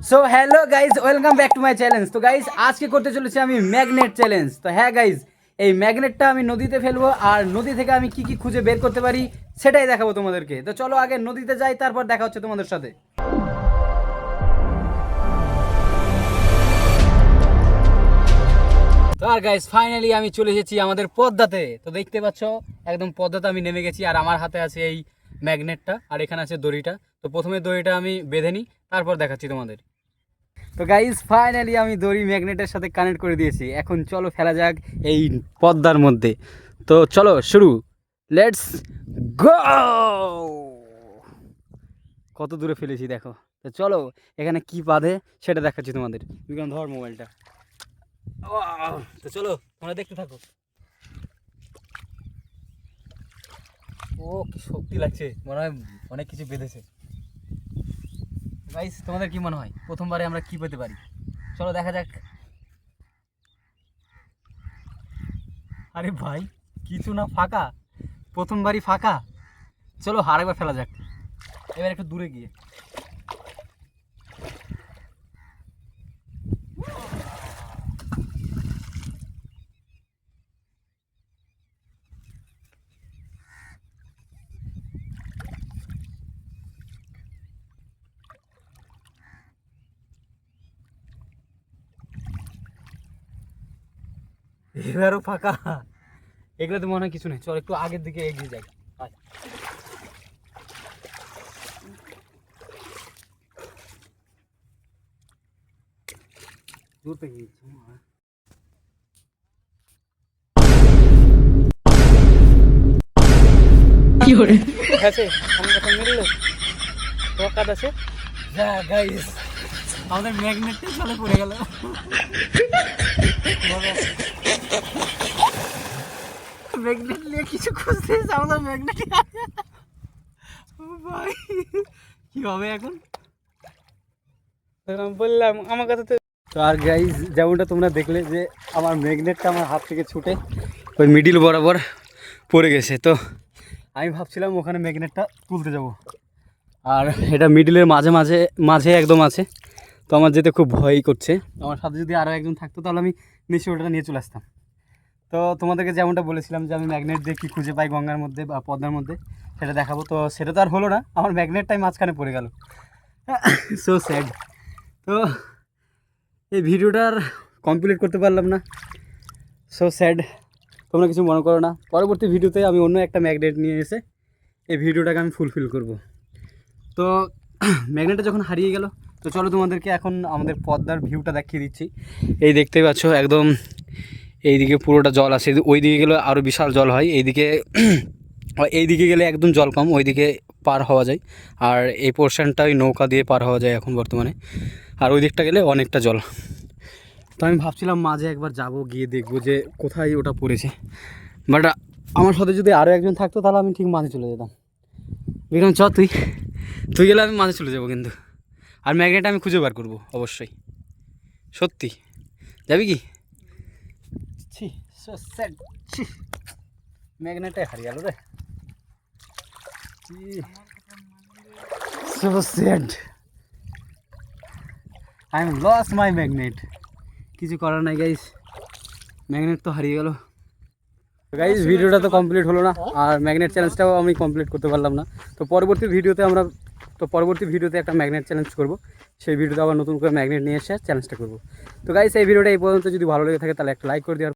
So hello guys, welcome back to my challenge. তো guys আজকে করতে চলেছি আমি ম্যাগনেট চ্যালেঞ্জ। তো হ্যাঁ গাইজ, এই ম্যাগনেটটা আমি নদীতে ফেলবো আর নদী থেকে আমি কি কি খুঁজে বের করতে পারি সেটাই দেখাবো তোমাদেরকে। তো চলো আগে নদীতে যাই, তারপর দেখা হচ্ছে তোমাদের সাথে। তো আর গাইজ ফাইনালি আমি চলে এসেছি আমাদের পদ্মাতে। তো দেখতে পাচ্ছ একদম পদ্মাতে আমি নেমে গেছি আর আমার হাতে আছে এই ম্যাগনেটটা আর এখানে আছে দড়িটা। তো প্রথমে দড়িটা আমি বেঁধে নিই, তারপর দেখাচ্ছি তোমাদের। তো গাইজ ফাইনালি আমি দড়ি ম্যাগনেটের সাথে কানেক্ট করে দিয়েছি। এখন চলো ফেলা যাক এই পদ্মার মধ্যে। তো চলো শুরু, লেটস গো। কত দূরে ফেলেছি দেখো। তো চলো এখানে কি বাঁধে সেটা দেখাচ্ছি তোমাদের। বিক্রম ধর মোবাইলটা। তো চলো তোমরা দেখতে থাকো। ও কি শক্তি লাগছে, মনে হয় অনেক কিছু বেঁধেছে। গাইস তোমাদের কি মনে হয় প্রথমবারে আমরা কি পেতে পারি? চলো দেখা যাক। আরে ভাই কিছু না, ফাঁকা, প্রথমবারই ফাঁকা। চলো আরেকবার ফেলা যাক, এবার একটু দূরে গিয়ে। এবারও ফাঁকা। এগুলো তো মনে হয় কিছু নেই, চল একটু আগের দিকে এগিয়ে যাই। দূর থেকে কি করে আছে আমার কথা মিললো তো কাজ আছে। যা গাইস, আমাদের ম্যাগনেটটাই চলে পড়ে গেল। ম্যাগনেট নিয়ে কিছু খুঁজতে আমাদের ম্যাগনেট ভাই কি হবে এখন? বললাম আমার কথা তো। আর গাইস যেমনটা তোমরা দেখলে যে আমার ম্যাগনেটটা আমার হাত থেকে ছুটে ওই মিডিল বরাবর পড়ে গেছে। তো আমি ভাবছিলাম ওখানে ম্যাগনেটটা তুলতে যাব, আর এটা মিডিলের মাঝে মাঝে মাঝে একদম আছে। তো আমার যেতে খুব ভয়ই করছে। আমার সাথে যদি আরও একজন থাকতো তাহলে আমি নিশ্চয়ই ওটা নিয়ে চলে আসতাম। তো তোমাদেরকে যেমনটা বলেছিলাম যে আমি ম্যাগনেট দিয়ে কী খুঁজে পাই গঙ্গার মধ্যে বা পদ্মার মধ্যে সেটা দেখাবো। তো সেটা তো আর হলো না, আমার ম্যাগনেটটাই মাঝখানে পড়ে গেল। So sad. তো এই ভিডিওটার কমপ্লিট করতে পারলাম না, সো স্যাড। তোমরা কিছু মনে করো না, পরবর্তী ভিডিওতে আমি অন্য একটা ম্যাগনেট নিয়ে এসে এই ভিডিওটাকে আমি ফুলফিল করব। তো ম্যাগনেটটা যখন হারিয়ে গেল, তো চলো তোমাদেরকে এখন আমাদের পদ্মার ভিউটা দেখিয়ে দিচ্ছি। এই দেখতেই পাচ্ছ একদম এইদিকে পুরোটা জল আছে, ওই দিকে গেলে আরও বিশাল জল হয়। এইদিকে গেলে একদম জল কম, ওইদিকে পার হওয়া যায়। আর এই পোর্শনটা ওই নৌকা দিয়ে পার হওয়া যায় এখন বর্তমানে। আর ওই দিকটা গেলে অনেকটা জল। তো আমি ভাবছিলাম মাঝে একবার যাব, গিয়ে দেখবো যে কোথায় ওটা পড়েছে। বাট আমার সাথে যদি আরও একজন থাকতো তাহলে আমি ঠিক মাঝে চলে যেতাম। বিক্রম চ, তুই গেলে আমি মাঝে চলে যাবো কিন্তু। আর ম্যাগনেট আমি খুঁজে বার করবো অবশ্যই। সত্যি যাবি কি? ছি সো স্যাড, ছি ম্যাগনেটটাই হারিয়ে গেল রে। So sad, I am lost my magnet. কিছু করার নাই গাইস, ম্যাগনেট তো হারিয়ে গেল। গাইস ভিডিওটা তো কমপ্লিট হলো না, আর ম্যাগনেট চ্যালেঞ্জটাও আমি কমপ্লিট করতে পারলাম না। তো পরবর্তী ভিডিওতে একটা ম্যাগনেট চ্যালেঞ্জ করব। সেই ভিডিওতে আবার নতুন করে ম্যাগনেট নিয়ে এসে চ্যালেঞ্জটা করব। তো গাইস এই ভিডিওটা এই পর্যন্ত, যদি ভালো লেগে থাকে তাহলে একটা লাইক করে দিও।